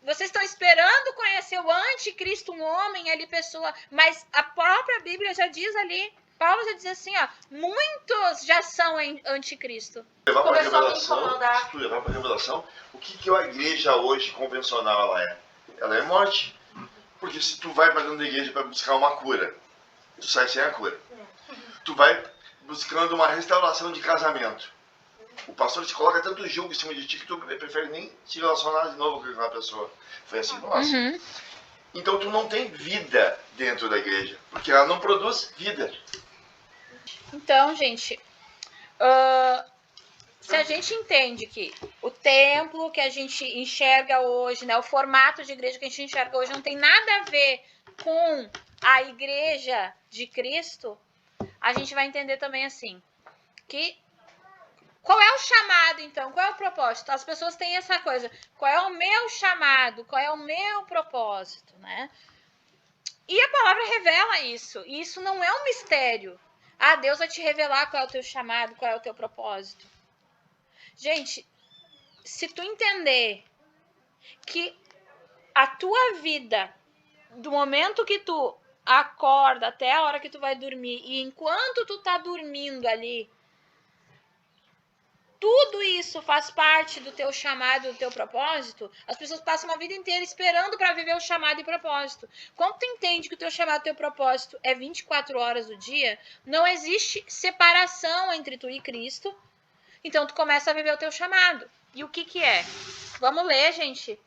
Vocês estão esperando conhecer o anticristo, um homem ali, pessoa, mas a própria Bíblia já diz ali, Paulo já diz assim, ó, muitos já são anticristo. Levar para Começou a me revelação, incomodar. se tu levar para revelação, o que a igreja hoje convencional ela é? Ela é morte. Porque se tu vai para dentro da igreja para buscar uma cura, tu sai sem a cura. Tu vai buscando uma restauração de casamento. O pastor te coloca tanto julgo em cima de ti que tu prefere nem se relacionar de novo com aquela pessoa. Foi assim, nossa. Uhum. Então tu não tem vida dentro da igreja, porque ela não produz vida. Então, gente, se a gente entende que o templo que a gente enxerga hoje, né, o formato de igreja que a gente enxerga hoje não tem nada a ver com a igreja de Cristo, a gente vai entender também assim, que qual é o chamado, então? Qual é o propósito? As pessoas têm essa coisa, qual é o meu chamado? Qual é o meu propósito, né? E a palavra revela isso, e isso não é um mistério. Deus vai te revelar qual é o teu chamado, qual é o teu propósito. Gente, se tu entender que a tua vida, do momento que tu acorda até a hora que tu vai dormir, e enquanto tu tá dormindo ali, tudo isso faz parte do teu chamado, do teu propósito, as pessoas passam uma vida inteira esperando para viver o chamado e propósito. Quando tu entende que o teu chamado e o teu propósito é 24 horas do dia, não existe separação entre tu e Cristo, então tu começa a viver o teu chamado. E o que é? Vamos ler, gente.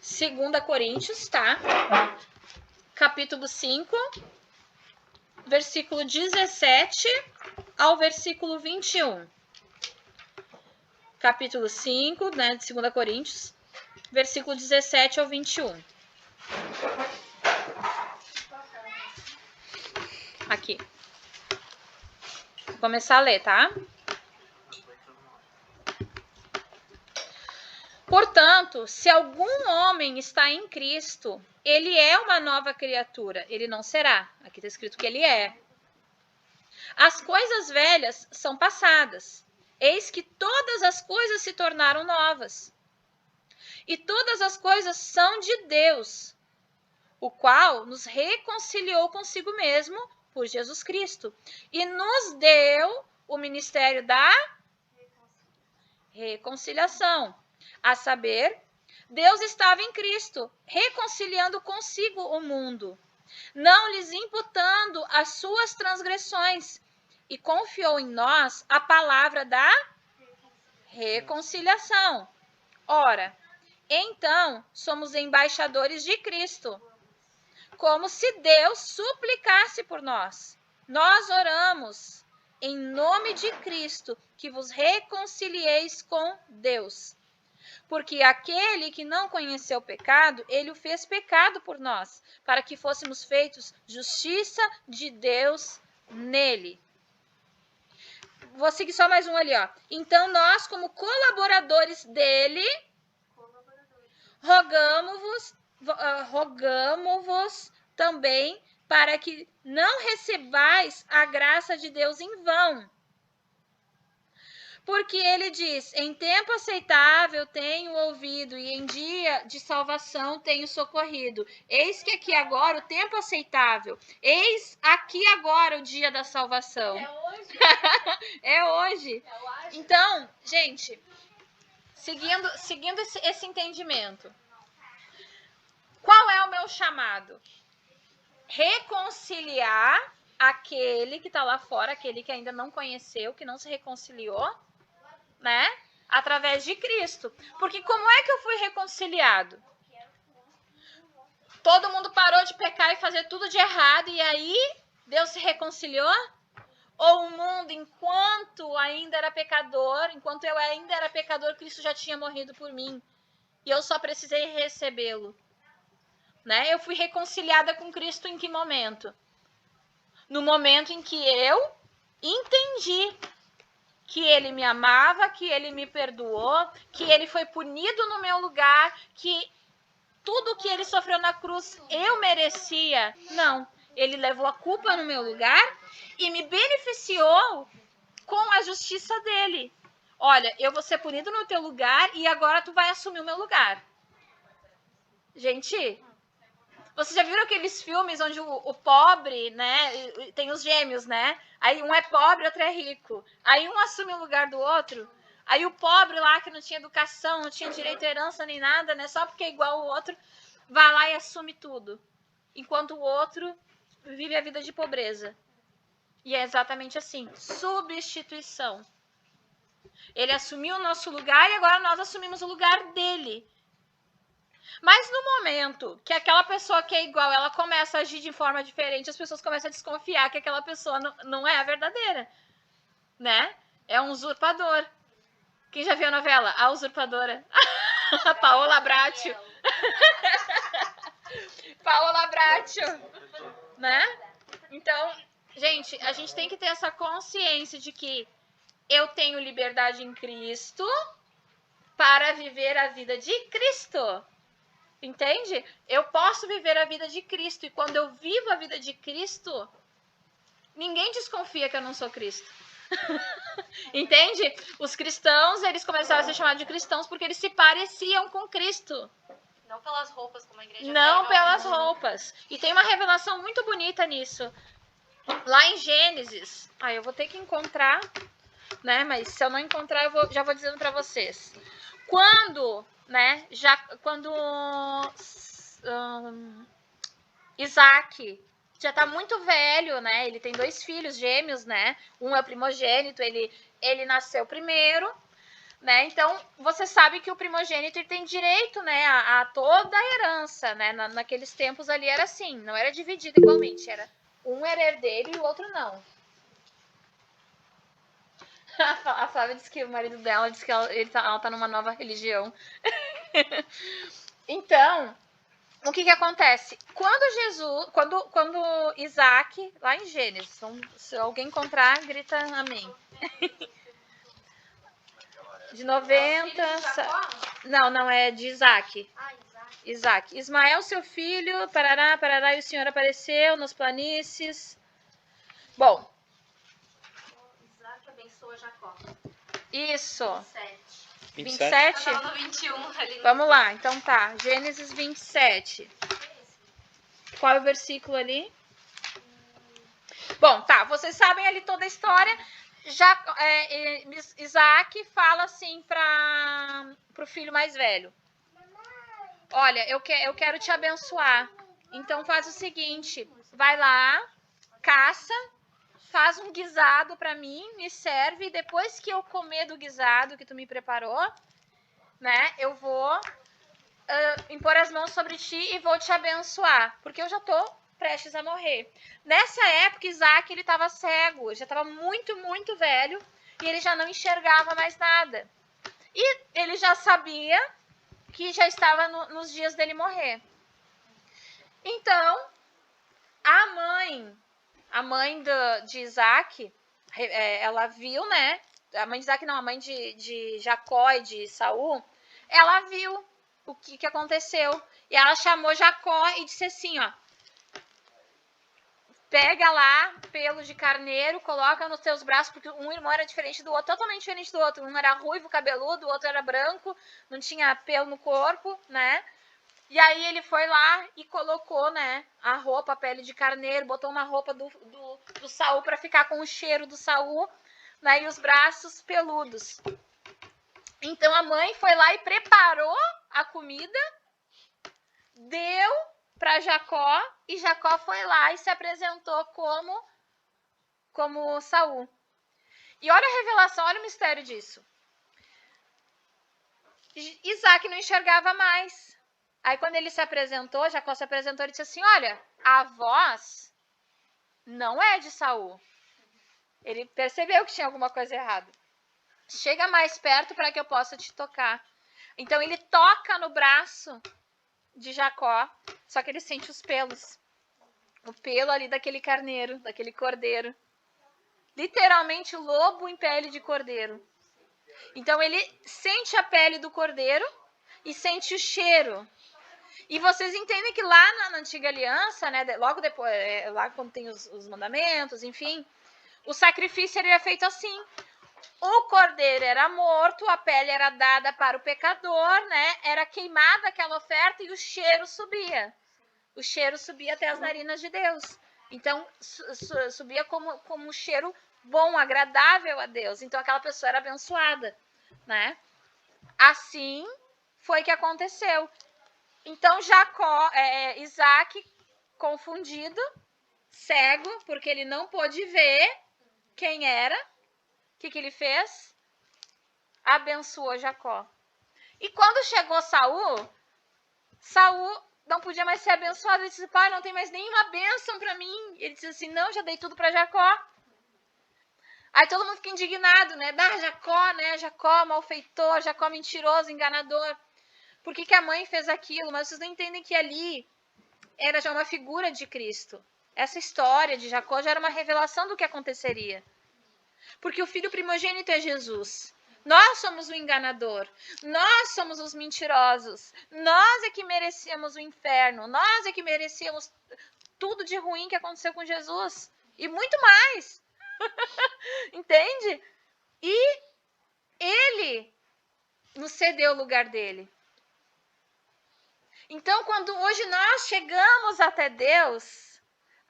2 Coríntios, tá? Capítulo 5, versículo 17 ao versículo 21. Capítulo 5, né, de 2 Coríntios, versículo 17 ao 21. Aqui. Vou começar a ler, tá? Portanto, se algum homem está em Cristo, ele é uma nova criatura. Ele não será. Aqui está escrito que ele é. As coisas velhas são passadas. Eis que todas as coisas se tornaram novas. E todas as coisas são de Deus, o qual nos reconciliou consigo mesmo por Jesus Cristo e nos deu o ministério da reconciliação. A saber, Deus estava em Cristo, reconciliando consigo o mundo, não lhes imputando as suas transgressões, e confiou em nós a palavra da reconciliação. Ora, então somos embaixadores de Cristo, como se Deus suplicasse por nós. Nós oramos em nome de Cristo, que vos reconcilieis com Deus. Porque aquele que não conheceu o pecado, ele o fez pecado por nós, para que fôssemos feitos justiça de Deus nele. Vou seguir só mais um ali, ó. Então nós, como colaboradores dele, rogamo-vos também para que não recebais a graça de Deus em vão. Porque ele diz, em tempo aceitável tenho ouvido e em dia de salvação tenho socorrido. Eis que aqui agora o tempo aceitável. Eis aqui agora o dia da salvação. É hoje. É hoje. Então, gente, seguindo esse entendimento. Qual é o meu chamado? Reconciliar aquele que está lá fora, aquele que ainda não conheceu, que não se reconciliou, né? Através de Cristo. Porque como é que eu fui reconciliado? Todo mundo parou de pecar e fazer tudo de errado e aí Deus se reconciliou? Ou o mundo, enquanto ainda era pecador, enquanto eu ainda era pecador, Cristo já tinha morrido por mim. E eu só precisei recebê-lo. Né? Eu fui reconciliada com Cristo em que momento? No momento em que eu entendi que ele me amava, que ele me perdoou, que ele foi punido no meu lugar, que tudo que ele sofreu na cruz eu merecia. Não, ele levou a culpa no meu lugar e me beneficiou com a justiça dele. Olha, eu vou ser punido no teu lugar e agora tu vai assumir o meu lugar. Gente, vocês já viram aqueles filmes onde o pobre, né, tem os gêmeos, né? Aí um é pobre, outro é rico. Aí um assume o lugar do outro. Aí o pobre lá, que não tinha educação, não tinha direito à herança nem nada, né? Só porque é igual o outro, vai lá e assume tudo. Enquanto o outro vive a vida de pobreza. E é exatamente assim. Substituição. Ele assumiu o nosso lugar e agora nós assumimos o lugar dele. Mas no momento que aquela pessoa que é igual, ela começa a agir de forma diferente, as pessoas começam a desconfiar que aquela pessoa não é a verdadeira, né? É um usurpador. Quem já viu a novela? A Usurpadora. A Paola Bracho. Paola Bracho. Né? Então, gente, a gente tem que ter essa consciência de que eu tenho liberdade em Cristo para viver a vida de Cristo. Entende? Eu posso viver a vida de Cristo. E quando eu vivo a vida de Cristo, ninguém desconfia que eu não sou Cristo. Entende? Os cristãos, eles começaram a ser chamados de cristãos porque eles se pareciam com Cristo. Não pelas roupas, como a igreja Não prega. pelas roupas. E tem uma revelação muito bonita nisso. Lá em Gênesis. Eu vou ter que encontrar, né? Mas se eu não encontrar, já vou dizendo para vocês. Quando Isaac já tá muito velho, né? Ele tem 2 filhos gêmeos, né? Um é o primogênito, ele nasceu primeiro, né? Então, você sabe que o primogênito ele tem direito, né, a toda a herança, né? Naqueles tempos ali era assim, não era dividido igualmente, um era herdeiro e o outro não. A Flávia disse que o marido dela disse que ela tá numa nova religião. Então, o que acontece? Quando Isaac, lá em Gênesis, então, se alguém encontrar, grita amém. De 90... Não, é de Isaac. Isaac. Ismael, seu filho, parará, e o Senhor apareceu nas planícies. Bom. Isaac abençoa Jacó. Isso. 7. 27? Eu tava no 21 ali. Vamos lá, então tá. Gênesis 27. Qual é o versículo ali? Bom, tá. Vocês sabem ali toda a história. Isaac fala assim pro filho mais velho. Olha, eu quero te abençoar. Então faz o seguinte. Vai lá, caça, faz um guisado pra mim, me serve. E depois que eu comer do guisado que tu me preparou, né, eu vou impor as mãos sobre ti e vou te abençoar, porque eu já tô prestes a morrer. Nessa época, Isaac, ele estava cego, já estava muito, muito velho, e ele já não enxergava mais nada. E ele já sabia que já estava nos dias dele morrer. Então, a mãe de Isaac, ela viu, né? A mãe de Isaac não, a mãe de Jacó e de Saul, ela viu o que aconteceu. E ela chamou Jacó e disse assim, ó. Pega lá pelo de carneiro, coloca nos teus braços, porque um irmão era diferente do outro, totalmente diferente do outro. Um era ruivo, cabeludo, o outro era branco, não tinha pelo no corpo, né? E aí ele foi lá e colocou, né, a roupa, a pele de carneiro, botou uma roupa do Saul para ficar com o cheiro do Saul, né, e os braços peludos. Então a mãe foi lá e preparou a comida, deu para Jacó, e Jacó foi lá e se apresentou como Saul. E olha a revelação, olha o mistério disso. Isaac não enxergava mais. Aí quando ele se apresentou, Jacó se apresentou e disse assim, olha, a voz não é de Saul. Ele percebeu que tinha alguma coisa errada. Chega mais perto para que eu possa te tocar. Então ele toca no braço de Jacó, só que ele sente os pelos. O pelo ali daquele carneiro, daquele cordeiro. Literalmente lobo em pele de cordeiro. Então ele sente a pele do cordeiro e sente o cheiro. E vocês entendem que lá na antiga aliança, né, logo depois, lá quando tem os mandamentos, enfim, o sacrifício era feito assim. O cordeiro era morto, a pele era dada para o pecador, né? Era queimada aquela oferta e o cheiro subia. O cheiro subia até as narinas de Deus. Então, subia como um cheiro bom, agradável a Deus. Então, aquela pessoa era abençoada, né? Assim foi que aconteceu. Então, Isaac, confundido, cego, porque ele não pôde ver quem era. O que ele fez? Abençoou Jacó. E quando chegou Saul não podia mais ser abençoado. Ele disse, pai, não tem mais nenhuma bênção para mim. Ele disse assim, não, já dei tudo para Jacó. Aí todo mundo fica indignado, né? Jacó, né? Jacó, malfeitor, Jacó mentiroso, enganador. Por que a mãe fez aquilo? Mas vocês não entendem que ali era já uma figura de Cristo. Essa história de Jacó já era uma revelação do que aconteceria. Porque o filho primogênito é Jesus. Nós somos o enganador. Nós somos os mentirosos. Nós é que merecíamos o inferno. Nós é que merecíamos tudo de ruim que aconteceu com Jesus. E muito mais. Entende? E ele nos cedeu o lugar dele. Então, quando hoje nós chegamos até Deus,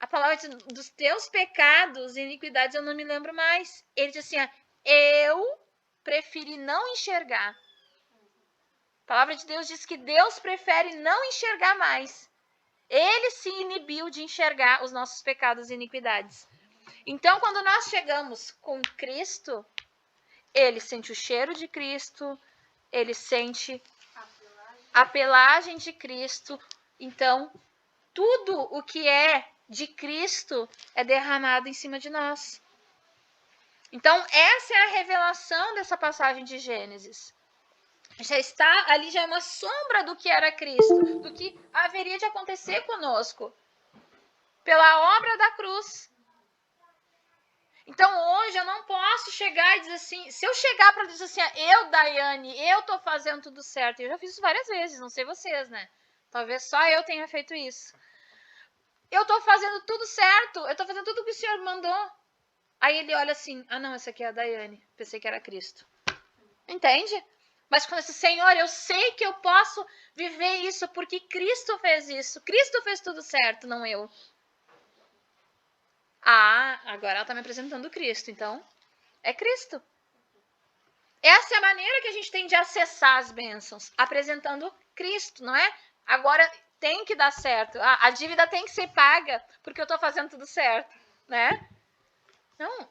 a palavra diz, dos teus pecados e iniquidades eu não me lembro mais. Ele diz assim, eu preferi não enxergar. A palavra de Deus diz que Deus prefere não enxergar mais. Ele se inibiu de enxergar os nossos pecados e iniquidades. Então, quando nós chegamos com Cristo, ele sente o cheiro de Cristo, ele sente a pelagem de Cristo. Então, tudo o que é de Cristo é derramado em cima de nós. Então, essa é a revelação dessa passagem de Gênesis. Já está ali, já é uma sombra do que era Cristo, do que haveria de acontecer conosco, pela obra da cruz. Então, hoje eu não posso chegar e dizer assim, se eu chegar para dizer assim, eu, Daiane, eu tô fazendo tudo certo. Eu já fiz isso várias vezes, não sei vocês, né? Talvez só eu tenha feito isso. Eu tô fazendo tudo certo, eu tô fazendo tudo o que o Senhor mandou. Aí ele olha assim, não, essa aqui é a Daiane, pensei que era Cristo. Entende? Mas quando eu disse, Senhor, eu sei que eu posso viver isso porque Cristo fez isso. Cristo fez tudo certo, não eu. Ah, agora ela está me apresentando Cristo, então é Cristo. Essa é a maneira que a gente tem de acessar as bênçãos, apresentando Cristo, não é? Agora tem que dar certo, a dívida tem que ser paga, porque eu estou fazendo tudo certo, né?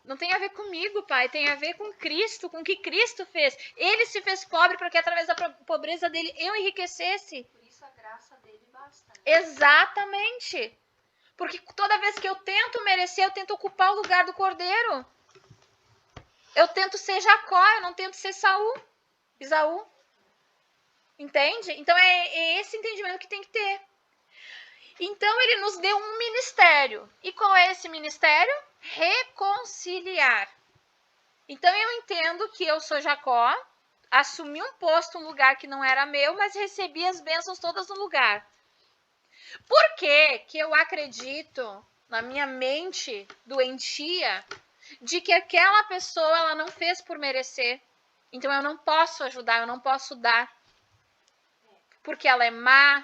Não tem a ver comigo, Pai, tem a ver com Cristo, com o que Cristo fez. Ele se fez pobre para que através da pobreza dele eu enriquecesse. Por isso a graça dele basta. Exatamente. Porque toda vez que eu tento merecer, eu tento ocupar o lugar do cordeiro. Eu tento ser Jacó, eu não tento ser Esaú. Entende? Então é esse entendimento que tem que ter. Então ele nos deu um ministério. E qual é esse ministério? Reconciliar. Então eu entendo que eu sou Jacó, assumi um posto, um lugar que não era meu, mas recebi as bênçãos todas no lugar. Por que eu acredito, na minha mente doentia, de que aquela pessoa ela não fez por merecer? Então eu não posso ajudar, eu não posso dar. Porque ela é má,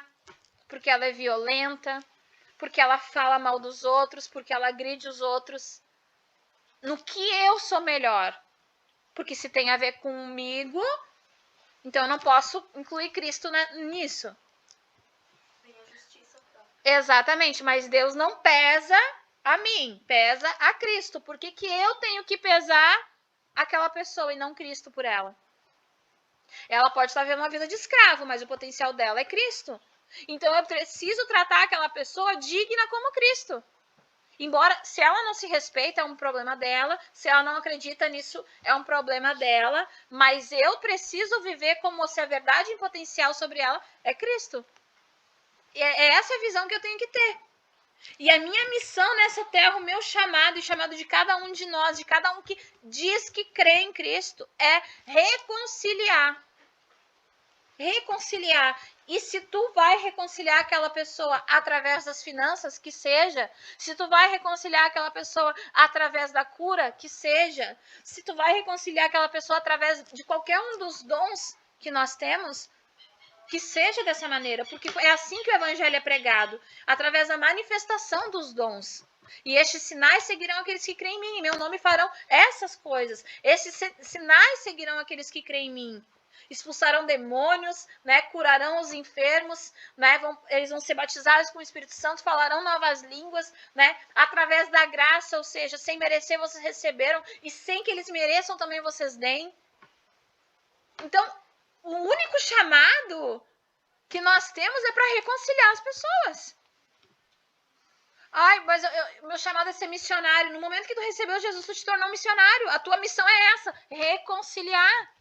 porque ela é violenta, porque ela fala mal dos outros, porque ela agride os outros. No que eu sou melhor? Porque se tem a ver comigo, então eu não posso incluir Cristo nisso. Exatamente, mas Deus não pesa a mim, pesa a Cristo. Por que eu tenho que pesar aquela pessoa e não Cristo por ela? Ela pode estar vivendo uma vida de escravo, mas o potencial dela é Cristo. Então eu preciso tratar aquela pessoa digna como Cristo. Embora, se ela não se respeita, é um problema dela. Se ela não acredita nisso, é um problema dela. Mas eu preciso viver como se a verdade em potencial sobre ela é Cristo. É essa a visão que eu tenho que ter. E a minha missão nessa terra, o meu chamado e o chamado de cada um de nós, de cada um que diz que crê em Cristo, é reconciliar. Reconciliar. E se tu vai reconciliar aquela pessoa através das finanças, que seja. Se tu vai reconciliar aquela pessoa através da cura, que seja. Se tu vai reconciliar aquela pessoa através de qualquer um dos dons que nós temos, que seja dessa maneira, porque é assim que o evangelho é pregado, através da manifestação dos dons. E estes sinais seguirão aqueles que creem em mim, em meu nome farão essas coisas. Esses sinais seguirão aqueles que creem em mim. Expulsarão demônios, né? Curarão os enfermos, né? Eles vão ser batizados com o Espírito Santo, falarão novas línguas, né? Através da graça, ou seja, sem merecer vocês receberam, e sem que eles mereçam também vocês deem. Então, o único chamado que nós temos é para reconciliar as pessoas. Ai, mas meu chamado é ser missionário. No momento que tu recebeu Jesus, tu te tornou missionário. A tua missão é essa, reconciliar.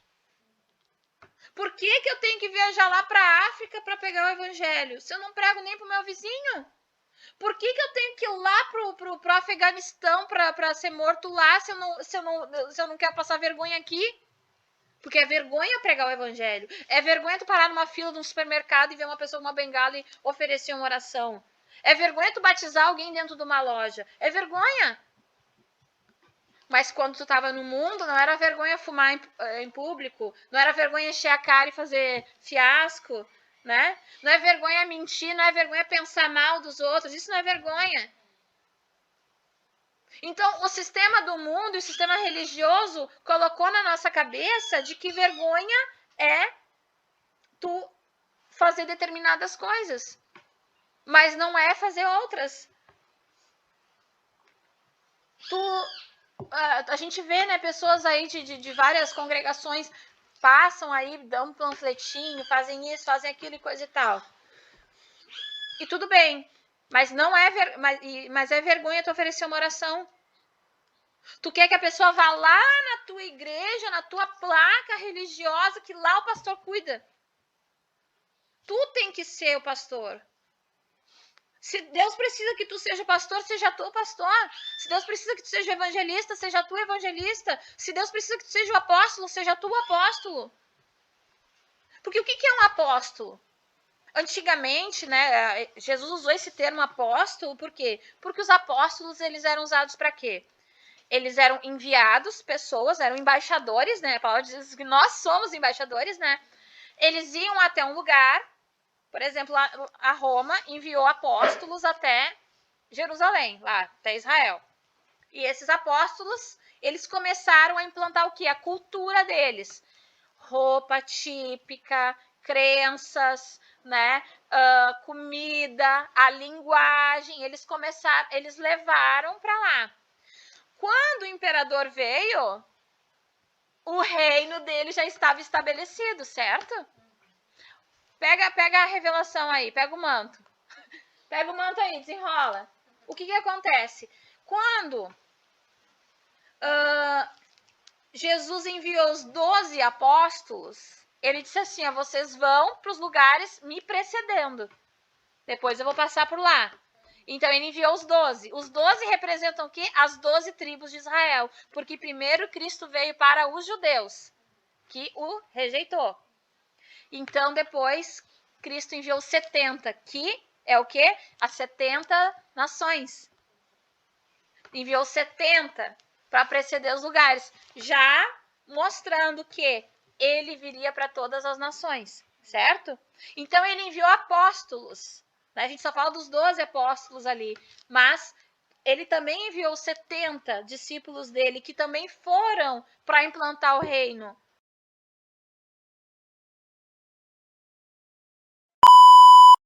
Por que eu tenho que viajar lá para a África para pegar o evangelho? Se eu não prego nem para o meu vizinho? Por que eu tenho que ir lá pro Afeganistão para ser morto lá se eu não quero passar vergonha aqui? Porque é vergonha pregar o evangelho. É vergonha tu parar numa fila de um supermercado e ver uma pessoa com uma bengala e oferecer uma oração. É vergonha tu batizar alguém dentro de uma loja. É vergonha. Mas quando tu estava no mundo, não era vergonha fumar em público, não era vergonha encher a cara e fazer fiasco, né? Não é vergonha mentir, não é vergonha pensar mal dos outros, isso não é vergonha. Então, o sistema do mundo e o sistema religioso colocou na nossa cabeça de que vergonha é tu fazer determinadas coisas, mas não é fazer outras. A gente vê, né, pessoas aí de várias congregações passam aí, dão um panfletinho, fazem isso, fazem aquilo e coisa e tal. E tudo bem, mas não é mas é vergonha tu oferecer uma oração. Tu quer que a pessoa vá lá na tua igreja, na tua placa religiosa, que lá o pastor cuida. Tu tem que ser o pastor. Se Deus precisa que tu seja pastor, seja tu pastor. Se Deus precisa que tu seja evangelista, seja tu evangelista. Se Deus precisa que tu seja o apóstolo, seja tu o apóstolo. Porque o que é um apóstolo? Antigamente, né, Jesus usou esse termo apóstolo, por quê? Porque os apóstolos, eles eram usados para quê? eles eram enviados, pessoas, eram embaixadores, né? Paulo diz que nós somos embaixadores, né? Eles iam até um lugar, por exemplo, a Roma enviou apóstolos até Jerusalém, lá, até Israel. E esses apóstolos, eles começaram a implantar o quê? A cultura deles. Roupa típica, crenças, né? Comida, a linguagem, eles levaram para lá. Quando o imperador veio, o reino dele já estava estabelecido, certo? Pega a revelação aí, pega o manto. Pega o manto aí, desenrola. O que acontece? Quando Jesus enviou os 12 apóstolos, ele disse assim, ó, vocês vão para os lugares me precedendo. Depois eu vou passar por lá. Então ele enviou os 12. Os 12 representam o quê? As 12 tribos de Israel. Porque primeiro Cristo veio para os judeus, que o rejeitou. Então depois Cristo enviou 70, que é o quê? As 70 nações. Enviou 70 para preceder os lugares, já mostrando que ele viria para todas as nações, certo? Então ele enviou apóstolos, né? A gente só fala dos 12 apóstolos ali, mas ele também enviou 70 discípulos dele, que também foram para implantar o reino